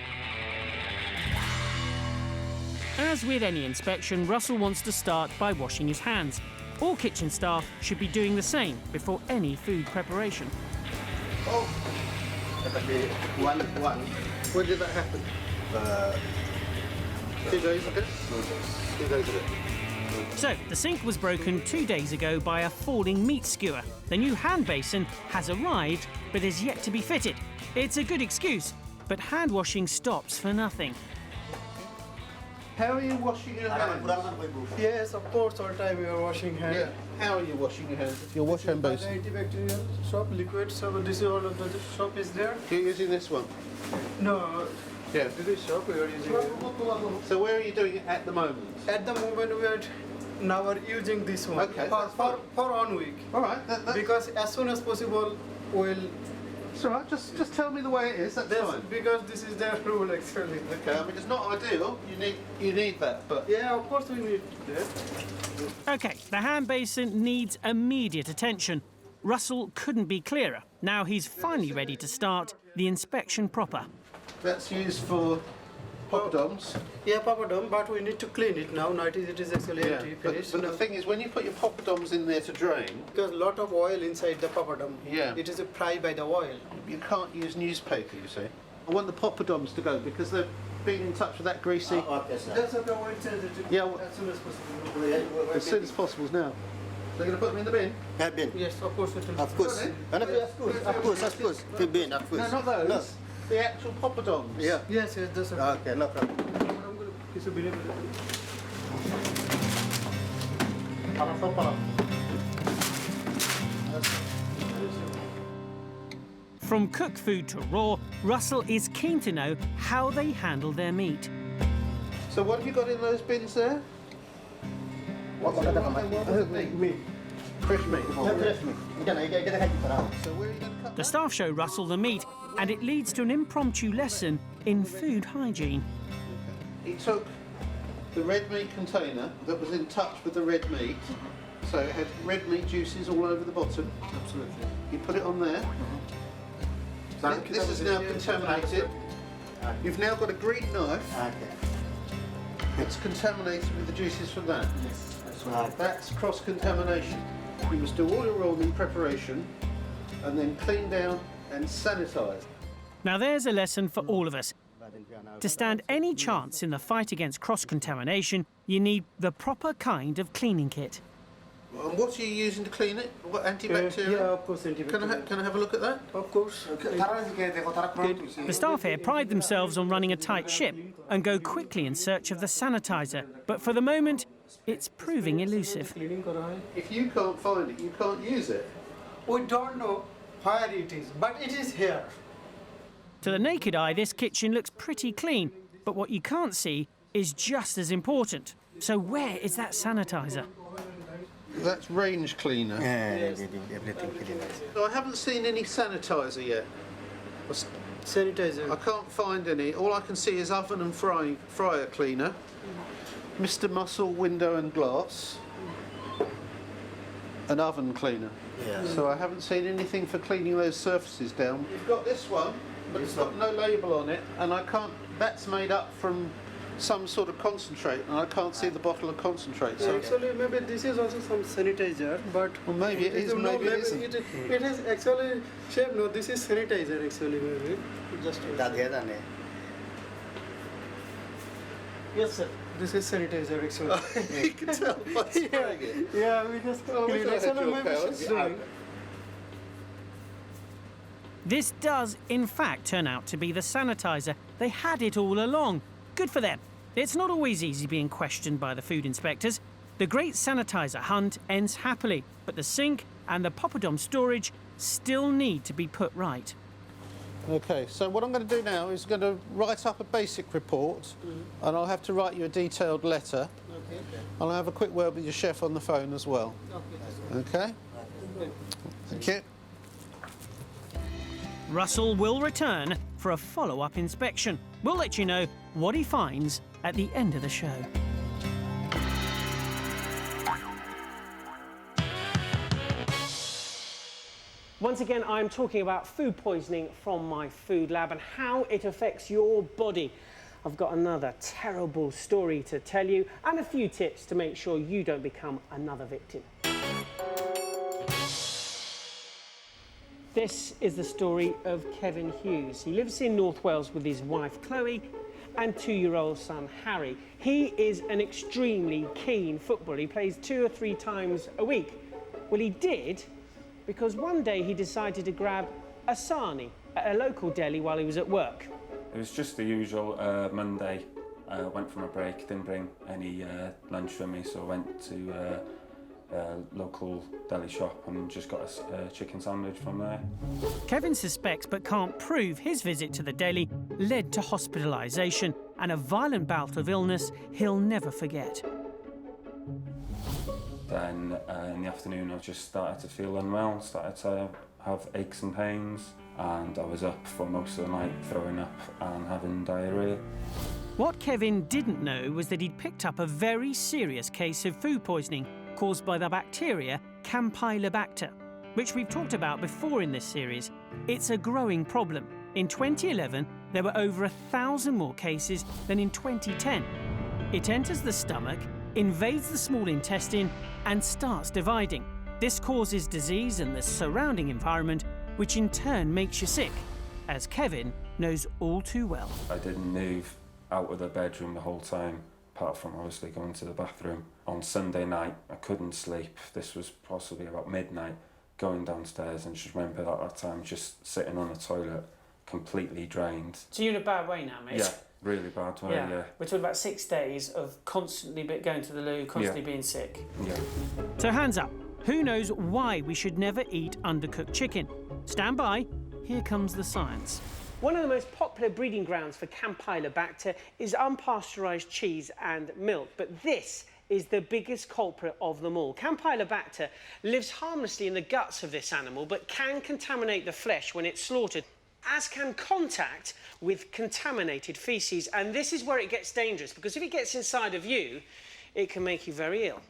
As with any inspection, Russell wants to start by washing his hands. All kitchen staff should be doing the same before any food preparation. Oh! One. When did that happen? 2 days ago? 2 days ago. So, the sink was broken 2 days ago by a falling meat skewer. The new hand basin has arrived, but is yet to be fitted. It's a good excuse, but hand washing stops for nothing. How are you washing your hands? Yes, of course, all time we are washing hands. Yeah. How are you washing your hands? Your wash hand basin. Antibacterial soap, liquid soap, this is all of the soap is there. You're using this one? No, Yeah. this is soap we are using. So where are you doing it at the moment? At the moment we are now are using this one. Okay. For 1 week. All right. Because as soon as possible we'll... It's all right. Just tell me the way it is. That's fine. Because this is their rule actually. Okay. I mean, it's not ideal. You need that, but yeah, of course we need that. OK, the hand basin needs immediate attention. Russell couldn't be clearer. Now he's finally ready to start the inspection proper. That's used for poppadoms. Yeah, poppadom, but we need to clean it now. Now it is actually empty. But the thing is, when you put your poppadoms in there to drain, because a lot of oil inside the poppadom. Yeah. It is fried by the oil. You can't use newspaper, you see. I want the poppadoms to go because they've been in touch with that greasy. That's okay. We'll change it. Yeah. As soon as possible. As soon as possible now. They're going to put them in the bin? Yeah, bin. Yes, of course it will. Of course. Of course. The bin, of course. No, not those. No. The actual poppadoms. Yeah. Yes, that's okay. Okay, no problem. From cooked food to raw, Russell is keen to know how they handle their meat. So what have you got in those bins there? What's it? Meat. Fresh meat. Fresh meat. So where are you going to cut? The staff show Russell the meat, and it leads to an impromptu lesson in food hygiene. He took the red meat container that was in touch with the red meat, so it had red meat juices all over the bottom. Absolutely. He put it on there. This is now contaminated. You've now got a green knife. It's contaminated with the juices from that. Yes, that's right. That's cross-contamination. You must do all your raw meat preparation and then clean down and sanitise. Now there's a lesson for all of us. To stand any chance in the fight against cross-contamination, you need the proper kind of cleaning kit. And what are you using to clean it? What, antibacterial? Yeah, of course, antibacterial. Can I have a look at that? Of course. The staff here pride themselves on running a tight ship and go quickly in search of the sanitizer. But for the moment, it's proving elusive. If you can't find it, you can't use it. We don't know where it is, but it is here. To the naked eye, this kitchen looks pretty clean. But what you can't see is just as important. So where is that sanitizer? That's range cleaner. Everything clean. So I haven't seen any sanitizer yet. Sanitizer. I can't find any. All I can see is oven and fryer cleaner, Mr. Muscle window and glass, an oven cleaner. Yeah. So I haven't seen anything for cleaning those surfaces down. You've got this one, but it's got no label on it, and I can't. That's made up from some sort of concentrate, and I can't see the bottle of concentrate. So Actually, maybe this is also some sanitizer, but well, maybe it is, maybe it isn't. It is actually shape. No, this is sanitizer actually. Maybe just. Yes, sir. This is sanitizer actually. You can tell by spraying it. Yeah, we just clean. Actually, maybe she's doing. This does, in fact, turn out to be the sanitizer. They had it all along. Good for them. It's not always easy being questioned by the food inspectors. The great sanitizer hunt ends happily, but the sink and the poppadom storage still need to be put right. Okay, so what I'm going to do now is going to write up a basic report, and I'll have to write you a detailed letter. Okay. And I'll have a quick word with your chef on the phone as well. Okay? Thank you. Russell will return for a follow-up inspection. We'll let you know what he finds at the end of the show. Once again, I'm talking about food poisoning from my food lab and how it affects your body. I've got another terrible story to tell you and a few tips to make sure you don't become another victim. This is the story of Kevin Hughes. He lives in North Wales with his wife Chloe and 2-year-old son Harry. He is an extremely keen footballer. He plays 2 or 3 times a week. Well, he did because one day he decided to grab a sarnie at a local deli while he was at work. It was just the usual Monday. I went from a break, didn't bring any lunch for me, so I went to local deli shop and just got a chicken sandwich from there. Kevin suspects but can't prove his visit to the deli led to hospitalisation and a violent bout of illness he'll never forget. Then in the afternoon I just started to feel unwell, started to have aches and pains, and I was up for most of the night throwing up and having diarrhoea. What Kevin didn't know was that he'd picked up a very serious case of food poisoning caused by the bacteria Campylobacter, which we've talked about before in this series. It's a growing problem. In 2011, there were over 1,000 more cases than in 2010. It enters the stomach, invades the small intestine, and starts dividing. This causes disease in the surrounding environment, which in turn makes you sick, as Kevin knows all too well. I didn't move out of the bedroom the whole time apart from obviously going to the bathroom. On Sunday night, I couldn't sleep. This was possibly about midnight, going downstairs, and just remember at that time just sitting on the toilet, completely drained. So you're in a bad way now, mate? Yeah, really bad way, yeah. We're talking about 6 days of constantly going to the loo, constantly being sick. Yeah. So hands up. Who knows why we should never eat undercooked chicken? Stand by. Here comes the science. One of the most popular breeding grounds for Campylobacter is unpasteurised cheese and milk, but this is the biggest culprit of them all. Campylobacter lives harmlessly in the guts of this animal, but can contaminate the flesh when it's slaughtered, as can contact with contaminated faeces. And this is where it gets dangerous, because if it gets inside of you, it can make you very ill.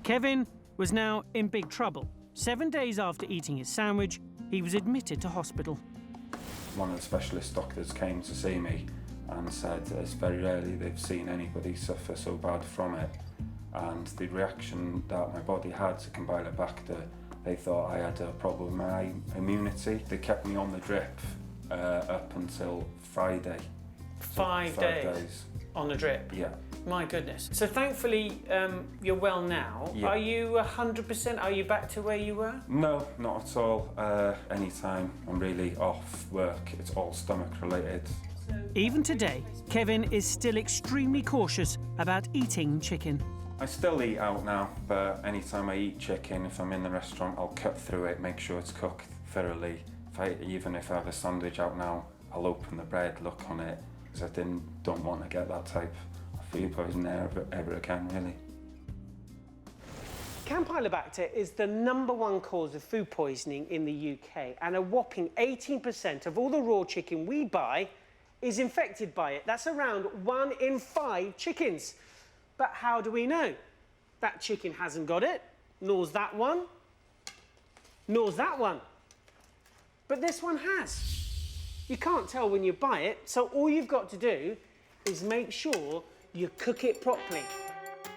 Kevin was now in big trouble. 7 days after eating his sandwich, he was admitted to hospital. One of the specialist doctors came to see me and said it's very rarely they've seen anybody suffer so bad from it. And the reaction that my body had to Campylobacter, they thought I had a problem with my immunity. They kept me on the drip up until Friday. Five days on the drip? Yeah. My goodness. So thankfully, you're well now. Yeah. Are you 100%? Are you back to where you were? No, not at all. Anytime I'm really off work, it's all stomach related. Even today, Kevin is still extremely cautious about eating chicken. I still eat out now, but anytime I eat chicken, if I'm in the restaurant, I'll cut through it, make sure it's cooked thoroughly. Even if I have a sandwich out now, I'll open the bread, look on it, because I don't want to get that type of food poisoning ever again, really. Campylobacter is the #1 cause of food poisoning in the UK, and a whopping 18% of all the raw chicken we buy is infected by it. That's around 1 in 5 chickens. But how do we know? That chicken hasn't got it, nor's that one, nor's that one. But this one has. You can't tell when you buy it, so all you've got to do is make sure you cook it properly.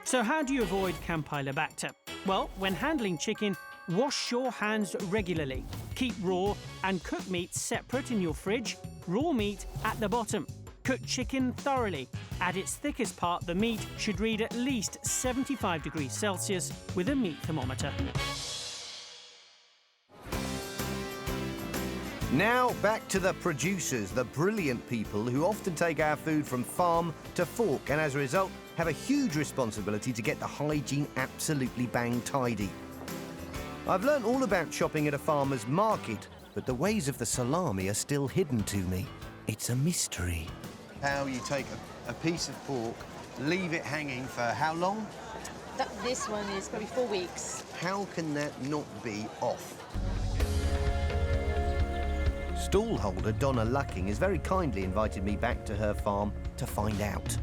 So how do you avoid Campylobacter? Well, when handling chicken, wash your hands regularly. Keep raw and cooked meat separate in your fridge, raw meat at the bottom. Cook chicken thoroughly. At its thickest part, the meat should read at least 75 degrees Celsius with a meat thermometer. Now back to the producers, the brilliant people who often take our food from farm to fork and as a result have a huge responsibility to get the hygiene absolutely bang tidy. I've learnt all about shopping at a farmer's market, but the ways of the salami are still hidden to me. It's a mystery. How you take a piece of pork, leave it hanging for how long? This one is probably 4 weeks. How can that not be off? Stallholder Donna Lucking has very kindly invited me back to her farm to find out.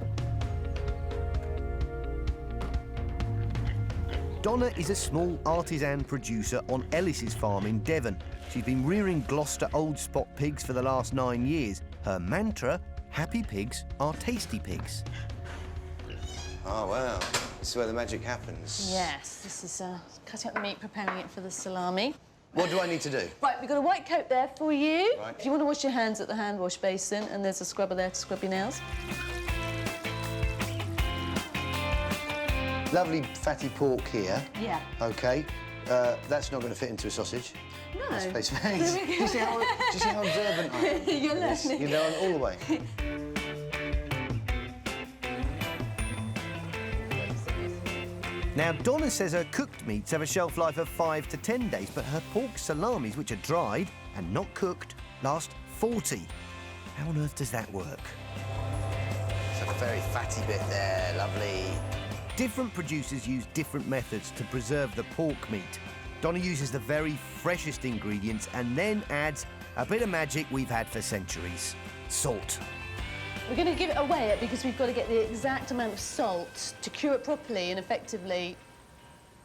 Donna is a small artisan producer on Ellis's farm in Devon. She's been rearing Gloucester old spot pigs for the last 9 years. Her mantra, happy pigs are tasty pigs. Oh, wow. This is where the magic happens. Yes, this is cutting up the meat, preparing it for the salami. What do I need to do? Right, we've got a white coat there for you. Right. If you want to wash your hands at the hand wash basin, and there's a scrubber there to scrub your nails. Lovely fatty pork here. Yeah. OK. That's not going to fit into a sausage. No. That's face face. Do you see how observant I am? You're Yes, learning. you know, I'm all the way. Now, Donna says her cooked meats have a shelf life of 5 to 10 days, but her pork salamis, which are dried and not cooked, last 40. How on earth does that work? It's a very fatty bit there, lovely. Different producers use different methods to preserve the pork meat. Donna uses the very freshest ingredients and then adds a bit of magic we've had for centuries. Salt. We're going to give it a weigh it because we've got to get the exact amount of salt to cure it properly and effectively.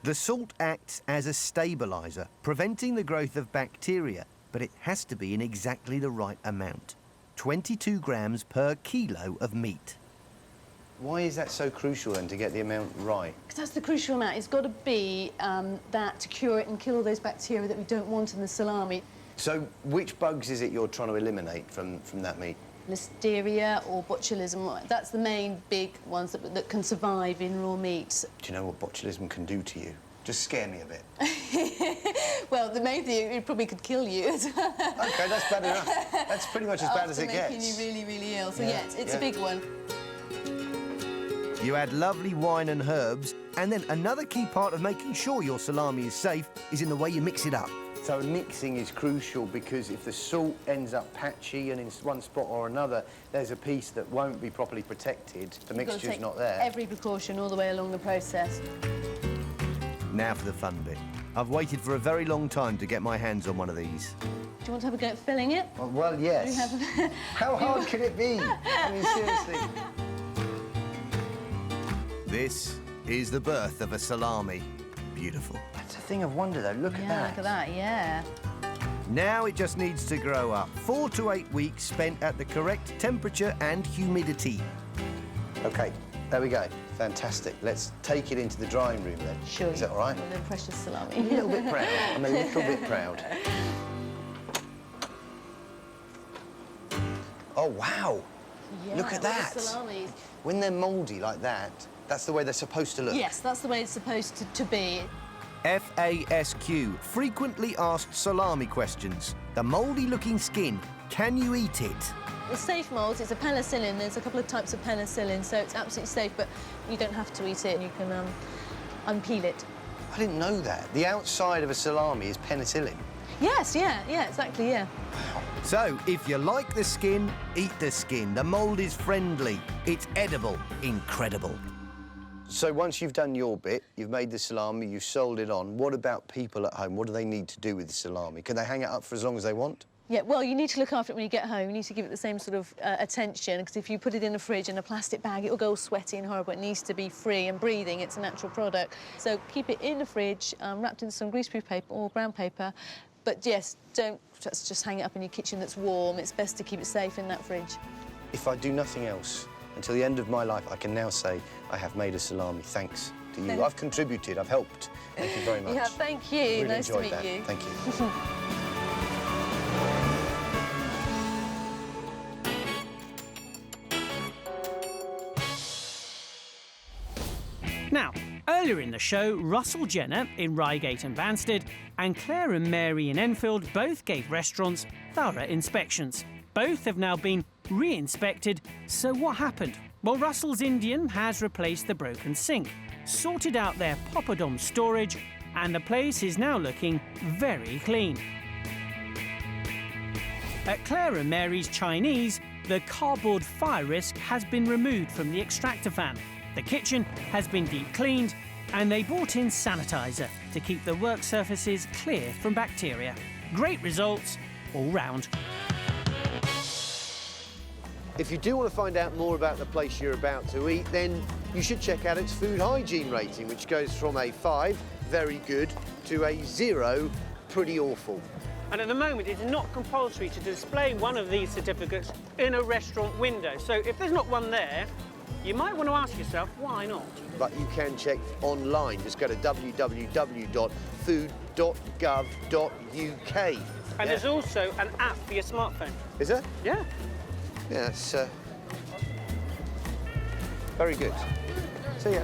The salt acts as a stabiliser, preventing the growth of bacteria, but it has to be in exactly the right amount. 22 grams per kilo of meat. Why is that so crucial, then, to get the amount right? Because that's the crucial amount. It's got to be that to cure it and kill all those bacteria that we don't want in the salami. So which bugs is it you're trying to eliminate from that meat? listeria or botulism. That's the main big ones that can survive in raw meats. Do you know what botulism can do to you? Just scare me a bit. Well, the main thing, it probably could kill you as well. OK, that's bad enough. That's pretty much as bad as it gets. Making you really, really ill. So, yeah, it's a big one. You add lovely wine and herbs, and then another key part of making sure your salami is safe is in the way you mix it up. So mixing is crucial because if the salt ends up patchy and in one spot or another, there's a piece that won't be properly protected. The mixture's not there. Every precaution all the way along the process. Now for the fun bit. I've waited for a very long time to get my hands on one of these. Do you want to have a go at filling it? Well, yes. How hard can it be? I mean, seriously. This is the birth of a salami. Beautiful. It's a thing of wonder, though. Look at that. Look at that, yeah. Now it just needs to grow up. 4 to 8 weeks spent at the correct temperature and humidity. OK, there we go. Fantastic. Let's take it into the drying room, then. Sure. Is that all right? The precious salami. A little bit proud. I'm a little bit proud. Oh, wow. Yeah, look at that. Salamis. When they're mouldy like that, that's the way they're supposed to look. Yes, that's the way it's supposed to be. FASQ, frequently asked salami questions. The mouldy-looking skin, can you eat it? The safe mould is a penicillin. There's a couple of types of penicillin, so it's absolutely safe, but you don't have to eat it. You can unpeel it. I didn't know that. The outside of a salami is penicillin. Yes, yeah, exactly, yeah. So, if you like the skin, eat the skin. The mould is friendly. It's edible. Incredible. So once you've done your bit, you've made the salami, you've sold it on, what about people at home? What do they need to do with the salami? Can they hang it up for as long as they want? Yeah, well, you need to look after it when you get home. You need to give it the same sort of attention, because if you put it in a fridge in a plastic bag, it'll go all sweaty and horrible. It needs to be free and breathing. It's a natural product. So keep it in the fridge, wrapped in some greaseproof paper or brown paper. But yes, don't just hang it up in your kitchen that's warm. It's best to keep it safe in that fridge. If I do nothing else, until the end of my life, I can now say I have made a salami thanks to you. I've contributed, I've helped. Thank you very much. Yeah, thank you. Really nice to meet that. you. Thank you. Now, earlier in the show, Russell Jenner in Reigate and Banstead and Claire and Mary in Enfield both gave restaurants thorough inspections. Both have now been re-inspected, so what happened? Well, Russell's Indian has replaced the broken sink, sorted out their poppadom storage, and the place is now looking very clean. At Claire and Mary's Chinese, the cardboard fire risk has been removed from the extractor fan. The kitchen has been deep cleaned, and they brought in sanitizer to keep the work surfaces clear from bacteria. Great results all round. If you do want to find out more about the place you're about to eat, then you should check out its food hygiene rating, which goes from a 5, very good, to a 0, pretty awful. And at the moment, it's not compulsory to display one of these certificates in a restaurant window. So if there's not one there, you might want to ask yourself, why not? But you can check online. Just go to www.food.gov.uk. And there's also an app for your smartphone. Is there? Yeah. Yeah, it's very good. See ya.